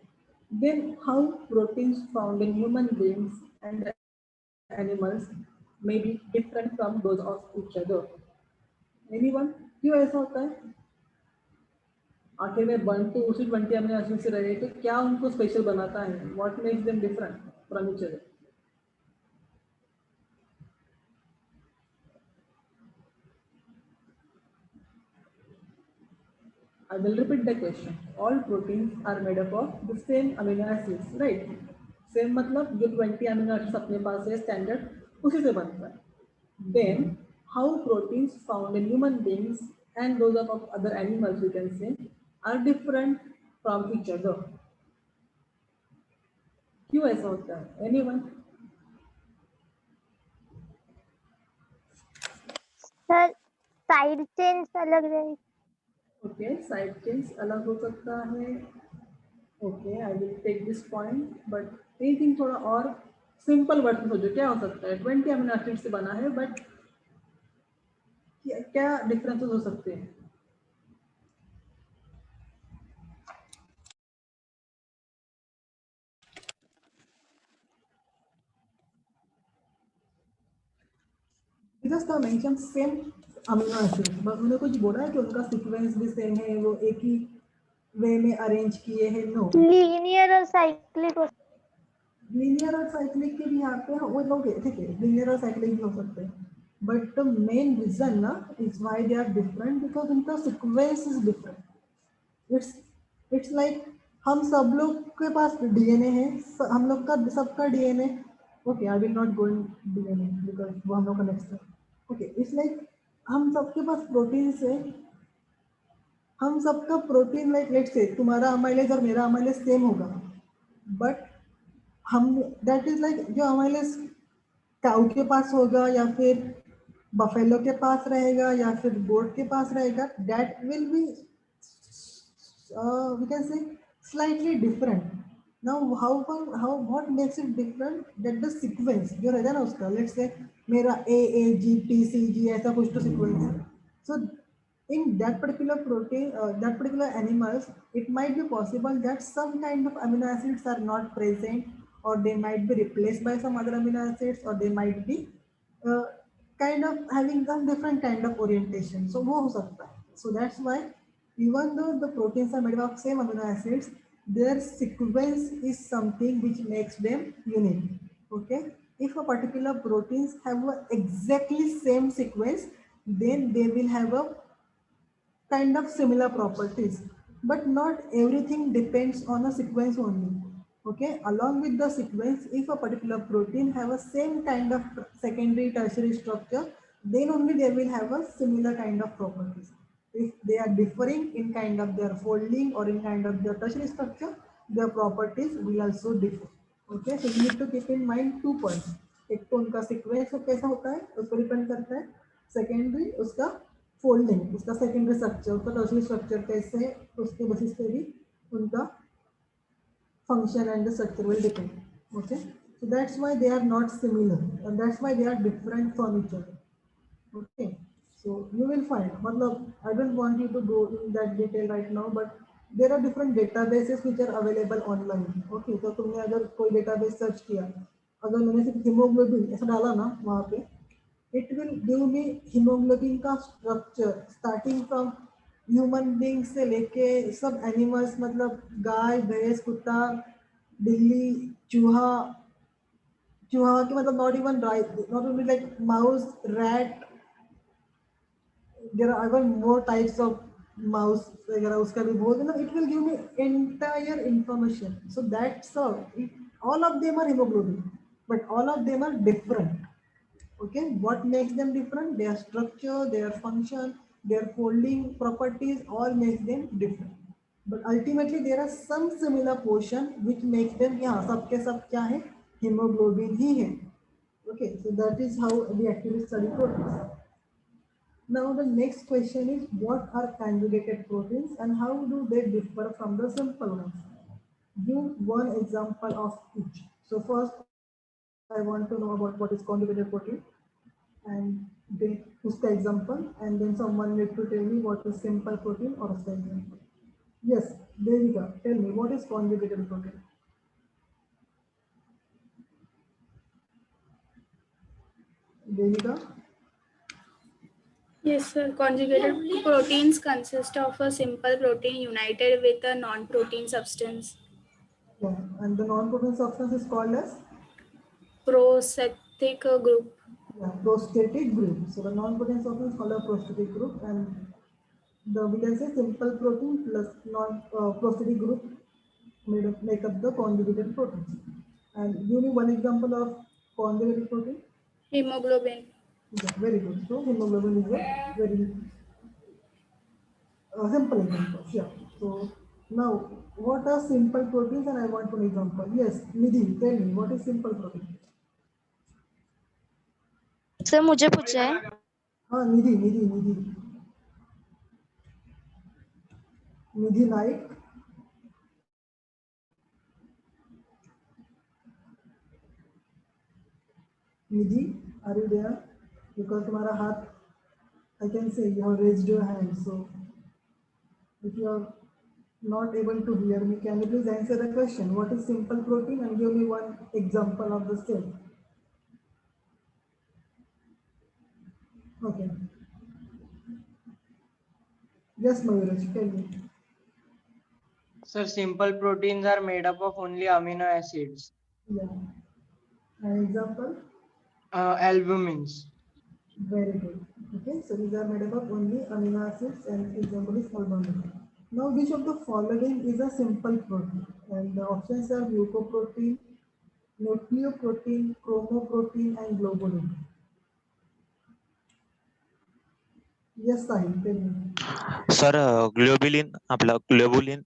Then how proteins found in human beings and animals may be different from those of each other. Anyone? क्यों ऐसा होता है? आखिर में बनते उसी 20 amino acid से रहे तो क्या उनको स्पेशल बनाता है? What makes them different from each other? I will repeat the question. All proteins are made up of the same amino acids, right? Same मतलब जो 20 amino acids अपने पास है standard उसी से बनता है. Then how proteins found in human beings and those of other animals we can say are different from each other. क्यों ऐसा होता है? Anyone? सर साइड चेन्स अलग रहेगी. Okay, side chains अलग हो सकता है. Okay, I will take this point. But anything थोड़ा और simple वर्ड में सोचो क्या हो सकता है? 20 amino acids से बना है, but क्या differences हो सकते हैं? Just mention same amino acids, but उन्होंने कुछ बोला है कि उनका सीक्वेंस भी सेम है, वो एक ही वे में अरेंज किए हैं? नो. लीनियर और साइक्लिक हो. लीनियर और साइक्लिक के भी यहाँ पे वो लोग ठीक है, लीनियर और साइक्लिक भी हो सकते हैं, बट द मेन रीजन ना is why they are different because उनका sequence is different. It's like हम सब लोग के पास डीएनए है, हम लोग का सबका DNA. Okay, I will not go in DNA because वो हम लोग का नेक्स्ट है. ओके, इट्स लाइक हम सबके पास प्रोटीन है, हम सबका प्रोटीन लाइक लेट्स से तुम्हारा अमाइलेज और मेरा अमाइलेज सेम होगा, बट हम दैट इज लाइक जो अमाइलेज काऊ के पास होगा या फिर बफेलो के पास रहेगा या फिर गोट के पास रहेगा, that will be we can say slightly different. Now how what makes it different? That the sequence जो रहता है ना उसका, let's say मेरा AAGTCG ऐसा कुछ तो sequence है. So in that particular protein, that particular animals, it might be possible that some kind of amino acids are not present, or they might be replaced by some other amino acids, or they might be kind of having some different kind of orientation. So वो हो सकता है. So that's why even though the proteins are made of same amino acids, their sequence is something which makes them unique. Okay, if a particular proteins have a exactly same sequence, then they will have a kind of similar properties, but not everything depends on a sequence only. Okay, along with the sequence, if a particular protein have a same kind of secondary tertiary structure, then only they will have a similar kind of properties. If they are differing in kind of their folding or in kind of their tertiary structure, their properties will also differ. Okay, so you need to keep in mind 2 points. एक तो उनका sequence कैसा होता है उसको depend करता है, secondary उसका फोल्डिंग, उसका सेकेंडरी स्ट्रक्चर, उसका टर्शियरी स्ट्रक्चर कैसे है, उसके बेसिस पे भी उनका function and the structure will depend. Okay, so that's why they are not similar and that's why they are different from each other. Okay, so you will find, matlab, I don't want you to go in that detail right now, but there are different databases which are available online. Okay, तो तुमने अगर कोई database search किया, अगर मैंने सिर्फ hemoglobin ऐसा डाला ना वहाँ पे, it will give me hemoglobin का structure starting from human being से लेके सब एनिमल्स, मतलब गाय भैंस कुत्ता बिल्ली चूहा, चूहा के मतलब not even right, not only like mouse rat, there are even more types of mouse वगैरह, उसका भी बहुत, मतलब it will give me entire information. So that's all of them are hemoglobin, but all of them are different. Okay, what makes them different? Their structure, their function, their folding properties all makes them different, but ultimately there are some similar portion which makes them, yeah, सबके सब क्या है, hemoglobin ही है. Okay, so that is how we actually study proteins. Now the next question is, what are conjugated proteins and how do they differ from the simple ones? Give one example of each. So first I want to know about what is conjugated protein, and then uska example, and then someone need to tell me what is simple protein or uska example. Yes, Devika, tell me what is conjugated protein. Devika. Yes, sir. Conjugated proteins consist of a simple protein united with a non-protein substance. Yeah, and the non-protein substance is called as, Prosthetic group. yeah, prostatic group. So the non-protein substance is called a prostatic group, and the, we can say, simple protein plus non prostatic group make up the conjugated proteins. And give me one example of conjugated protein. Hemoglobin. Yeah, very good. So hemoglobin is a very simple example. Yeah. So now, what are simple proteins? And I want one example. Yes, Nidhi, tell me what is simple protein. Sir मुझे पूछा है. हाँ, निधि निधि निधि निधि नाइक. निधि, are you there? Because तुम्हारा हाथ, I can say you have raised your hand. So if you are not able to hear me, can you please answer the question? What is simple protein and give me one example of the same? Okay. Yes, Mayuresh, tell me. Sir, simple proteins are made up of only amino acids. Yeah. An example? Albumins. Very good. Okay, so these are made up of only amino acids and example is albumin. Now, which of the following is a simple protein? And the options are glucoprotein, nucleoprotein, chromoprotein, and globulin. Yes, Sahil, tell me. Sir globulin आपला globulin.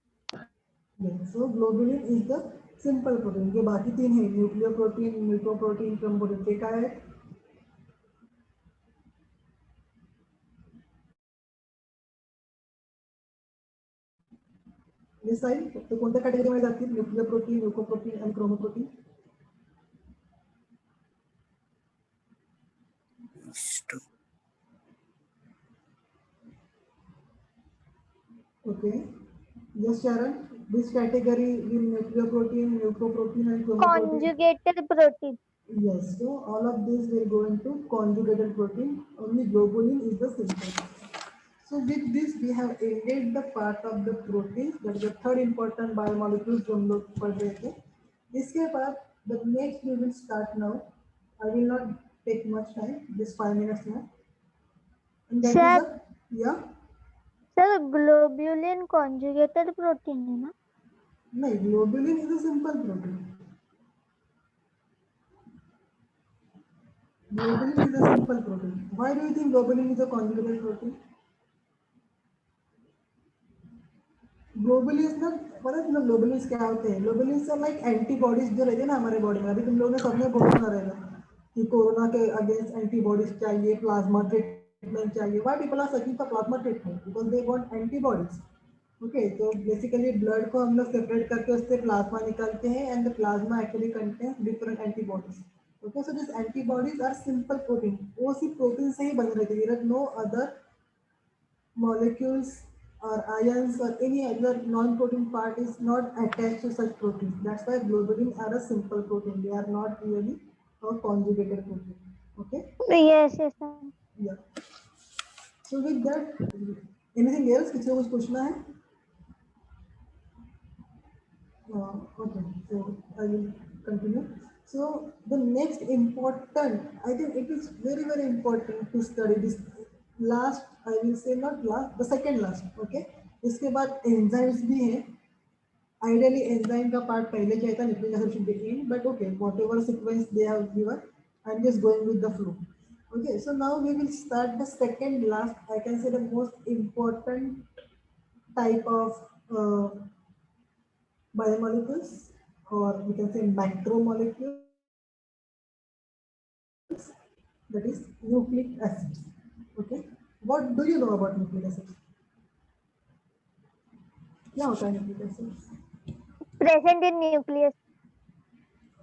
Yes, so globulin is the simple protein. जो बाकी तीन है, nucleoprotein, mucoprotein, chromoprotein, ते काय आहे? Yes, Sahil, ते कोणत्या कॅटेगरीमध्ये जातील? न्यूक्लियोप्रोटीन, म्यूकोप्रोटीन आणि chromoprotein. Okay. Yes, Sharon. This category will nucleoprotein, mucoprotein, and chromoprotein. Conjugated protein. Yes. So all of these will go into conjugated protein. Only globulin is the simple. So with this, we have ended the part of the proteins. That is the third important biomolecule जो हम लोग पढ़ रहे थे. इसके बाद the next we will start now. I will not take much time. Just 5 minutes more. And that is Sir, the, yeah. sir, globulin conjugated protein है ना? नहीं, globulin is a simple protein. Globulin is a simple protein. Why do you think globulin is a conjugated protein? Globulins ना, पता है तुम्हें globulins क्या होते हैं? ग्लोबुलिन्स आर लाइक एंटीबॉडीज जो रहते हैं ना हमारे बॉडी में। अभी तुम लोगों ने सबने बहुत सुना रहेगा कि कोरोना के अगेंस्ट एंटीबॉडीज चाहिए, प्लाज्मा ट्रीटमेंट चाहिए। Why people are searching for plasma treatment? Because they want antibodies. Okay, तो बेसिकली ब्लड को हम लोग सेपरेट करके उससे प्लाज्मा निकालते हैं and the plasma actually contains different antibodies. Okay, so this antibodies are simple protein, वो सिर्फ प्रोटीन से ही बने रहते हैं। There are no other molecules or ions or any other non-protein part is not attached to such proteins. That's why globulin are a simple protein. They are not really a conjugated protein. Okay? Yes, yes, sir. Yeah. So with that, anything else? किसी को कुछ पूछना है? Okay. So I will continue. So the next important, I think it is very very important to study this last, I will say not last, the second last. Okay, इसके बाद enzymes भी हैं. Ideally enzyme का part पहले चाहिए था, nucleic acid should be in, but okay, whatever sequence they have given, I'm just going with the flow. Okay, so now we will start the second last, I can say the most important type of biomolecules, or we can say macromolecules, that is nucleic acids. Okay, what do you know about nucleic acids? क्या होता है nucleic acids? Present in nucleus.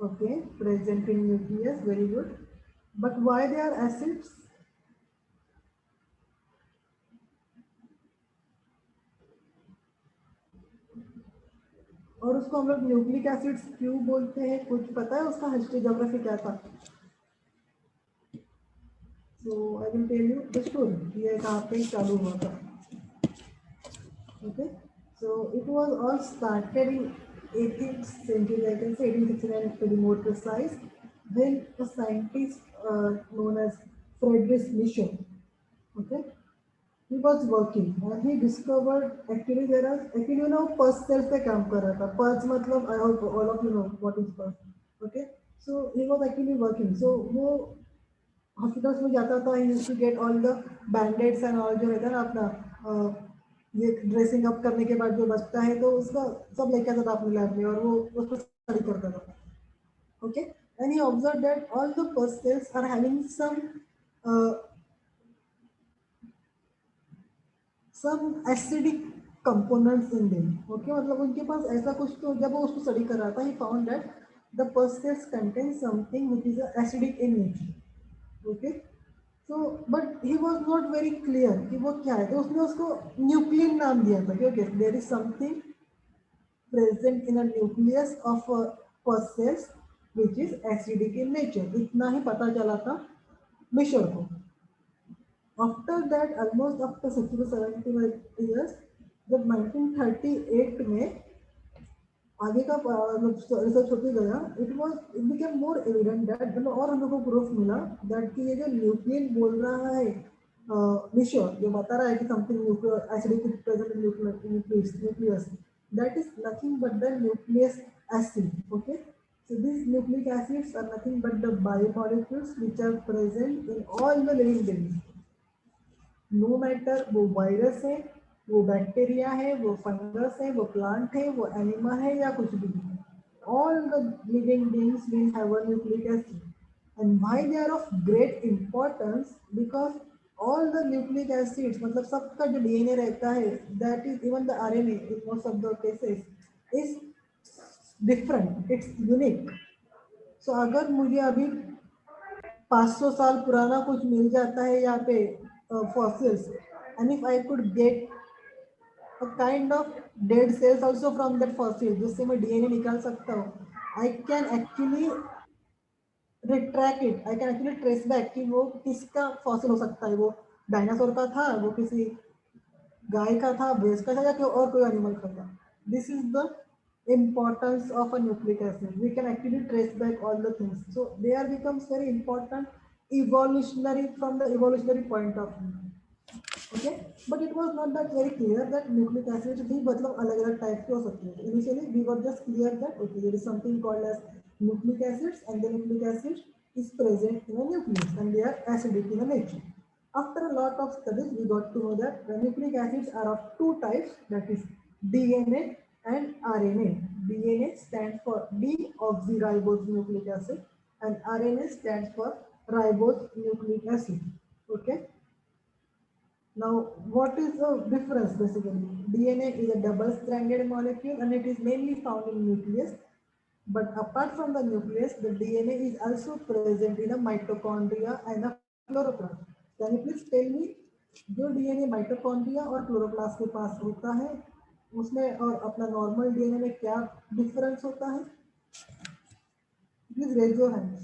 Okay, present in nucleus, very good. But why they are acids? और उसको हम लोग nucleic acids क्यों बोलते हैं? कुछ पता है उसका हिस्ट्री ज्योग्राफी क्या था? So I will tell you the story. ये कहाँ पे चालू हुआ था? Okay, so it was all started in 18th century, I can say 1869 to be more precise, when a scientist known as Friedrich Michel, okay, he was working and he discovered actually there are actually pus cells पे काम कर रहा था. Pus मतलब I hope all of you know what is pus. Okay, so he was actually working. So वो hospitals में जाता था, he used to get all the bandages and all, जो रहता है ना अपना ये ड्रेसिंग अप करने के बाद जो बचता है तो उसका सब लेके आता था अपने लैब में और वो उसको स्टडी करता था. Okay, and he observe that all the pus cells are having some acidic components in them. Okay, मतलब उनके पास ऐसा कुछ, तो जब वो उसको स्टडी कर रहा था, he found that the pus cells contain something which is acidic in nature. Okay, so but he was not very clear कि वो क्या है, तो उसने उसको न्यूक्लियन नाम दिया था. Okay, there is something present in a nucleus of pus cells which is acidic in nature. इतना ही पता चला था मिशर को. After that, almost after 60 to 70 years, जब 1938 में आगे का रिसर्च होते गया, it became more evident that और हम लोग को प्रूफ मिला that कि ये जो न्यूक्लियन बोल रहा है मिशर, जो बता रहा है कि something acidic is present in nucleus, that is nothing but the nucleic acid. Okay, so these nucleic acids are nothing but the biomolecules which are present in all the living beings. No matter वो virus है, वो bacteria है, वो fungus है, वो plant है, वो animal है या कुछ भी. All the living beings will have a nucleic acid. And why they are of great importance? Because all the nucleic acids, मतलब सबका जो डीएनए रहता है, that is even the RNA in most of the cases is different, it's unique. So अगर मुझे अभी 500 साल पुराना कुछ मिल जाता है यहाँ पे fossils, and if I could get a kind of dead cells also from that fossil, जिससे मैं डीएनए निकाल सकता हूँ, I can actually retract it, I can actually trace back कि वो किसका फॉसिल हो सकता है. वो डायनासोर का था, वो किसी गाय का था, भैंस का था, या और कोई एनिमल का था. This is the importance of a nucleic acid. We can actually trace back all the things. So there becomes very important evolutionary, from the evolutionary point of view. Okay, but it was not that very clear that nucleic acids भी मतलब अलग अलग type के हो सकते हैं. Initially we were just clear that okay, there is something called as nucleic acids, and the nucleic acid is present in a nucleus and they are acidic in a nature. After a lot of studies, we got to know that the nucleic acids are of two types, that is DNA and RNA. DNA stands for deoxyribonucleic acid and RNA stands for ribonucleic acid. Okay. Now, what is the difference basically? DNA is a double-stranded molecule and it is mainly found in nucleus. But apart from the nucleus, the DNA is also present in a mitochondria and a chloroplast. Can you please tell me, जो DNA mitochondria और chloroplast के पास होता है, उसमें और अपना normal DNA में क्या डिफरेंस होता है? Please raise your hands.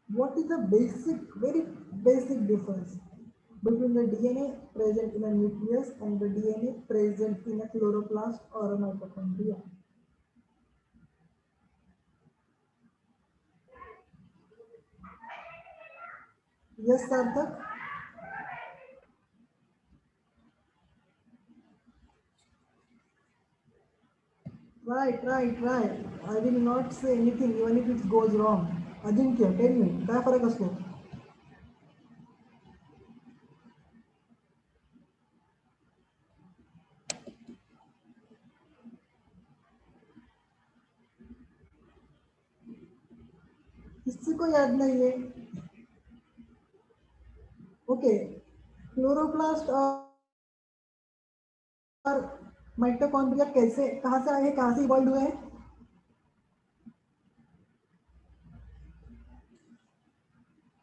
What is the basic, very basic difference between the DNA present in a nucleus and the DNA present in a chloroplast or a mitochondria? Yes, Sarthak? Try. I will not say anything even if it goes wrong. Ajinkya, tell me, क्या फरक असतो? किसी को याद नहीं है? Okay, chloroplast और mitochondria कैसे, कहाँ से आए हैं, कहाँ से इवॉल्व हुए हैं?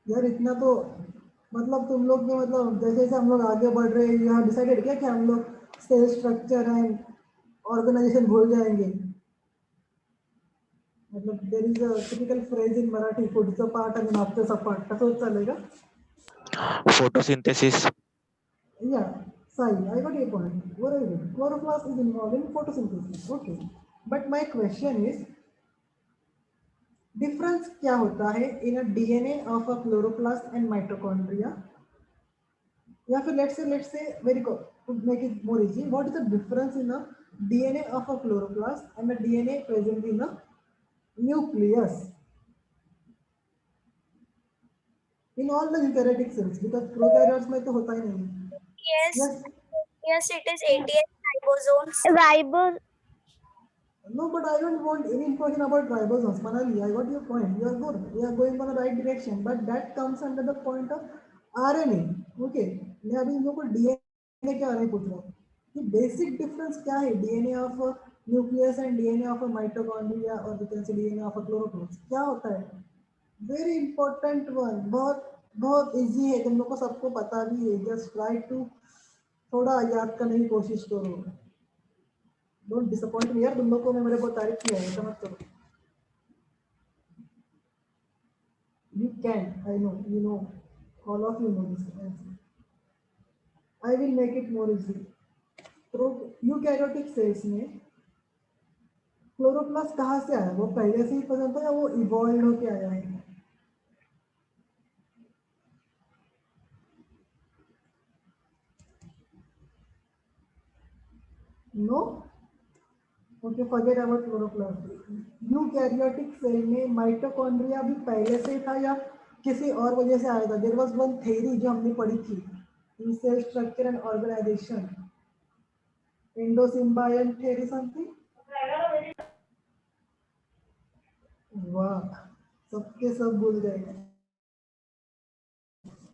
यार इतना तो मतलब तुम लोग ने मतलब जैसे जैसे हम लोग आगे बढ़ रहे हैं, यू हैव डिसाइडेड क्या कि हम लोग सेल स्ट्रक्चर एंड ऑर्गेनाइजेशन भूल जाएंगे? मतलब there is a typical phrase in Marathi, पुढचं पार्ट आणि मागचं पार्ट, कसं होत चालेल का? photosynthesis. Yeah, Sai, I got your point. Very good. Chloroplast is involved in photosynthesis. Okay. But my question is, difference क्या होता है in a DNA of a chloroplast and mitochondria? या फिर let's say very good, to make it more easy, what is the difference in a DNA of a chloroplast and a DNA present in a nucleus? In all the eukaryotic cells, because prokaryotes में तो होता ही नहीं. Yes, it is 88 ribosomes. Ribose. No, but I don't want any information about ribosomes. Manali, I got your point. You are good. You are going on the right direction. But that comes under the point of RNA. Okay. मैं अभी इन लोगों को DNA के बारे में पूछ रहा हूँ. कि basic difference क्या है DNA of a nucleus and DNA of a mitochondria or we can say DNA of a chloroplast? क्या होता है? Very important one. बहुत easy है. तुम लोग को सबको पता भी है. Just try to थोड़ा याद करने की कोशिश करो. Don't disappoint me यार, तुम लोग को मैं मेरे बहुत तारीफ किया है, ऐसा मत करो. You can, I know, you know, all of you know this answer. I will make it more easy. Eukaryotic cells में क्लोरोप्लास्ट कहाँ से आया? वो पहले से ही प्रेजेंट था या वो इवॉल्व होके आया है? No? Okay, forget about chloroplast. Eukaryotic cell में माइटोकॉन्ड्रिया भी पहले से था या किसी और वजह से आया था? देयर वाज वन थ्योरी जो हमने पढ़ी थी in cell structure and organization, endosymbiont theory something. वाह, सबके सब भूल गए.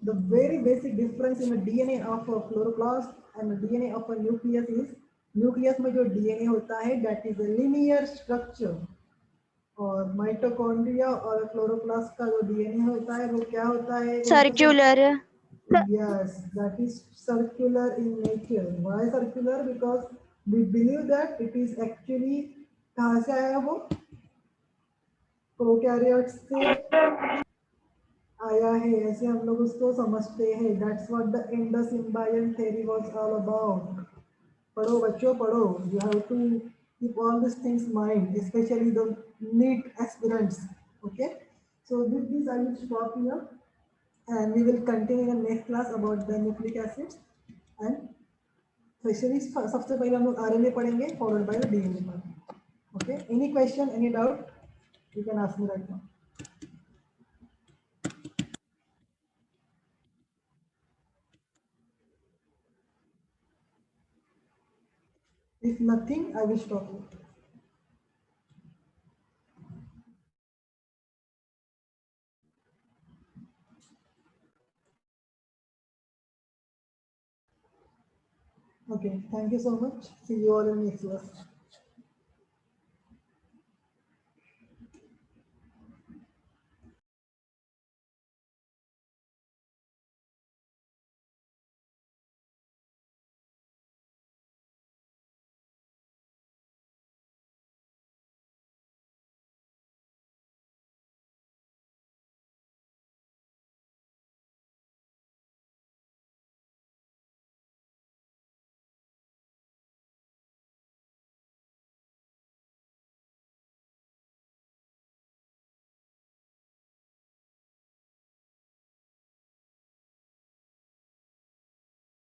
The very basic difference in the DNA of a chloroplast and the DNA of a nucleus is, nucleus में जो DNA होता है that is a linear structure, और माइटोकॉन्ड्रिया और क्लोरोप्लास्ट का जो DNA होता है वो क्या होता है? Circular. Yes, that is circular in nature. Why circular? Because we believe that it is actually, कहाँ से आया वो? प्रोकैरियोट्स से आया है, ऐसे हम लोग उसको समझते हैं. That's what the endosymbiont theory was all about. पढ़ो बच्चों पढ़ो. You have to keep all these things in mind, especially the NEET aspirants. Okay. So with this I will stop here and we will continue in the next class about the nucleic acids and especially सबसे पहले हम लोग RNA पढ़ेंगे followed by the DNA part. Okay. Any question, any doubt? You can ask me right now. If nothing, I will stop it. Okay, thank you so much. See you all in next class.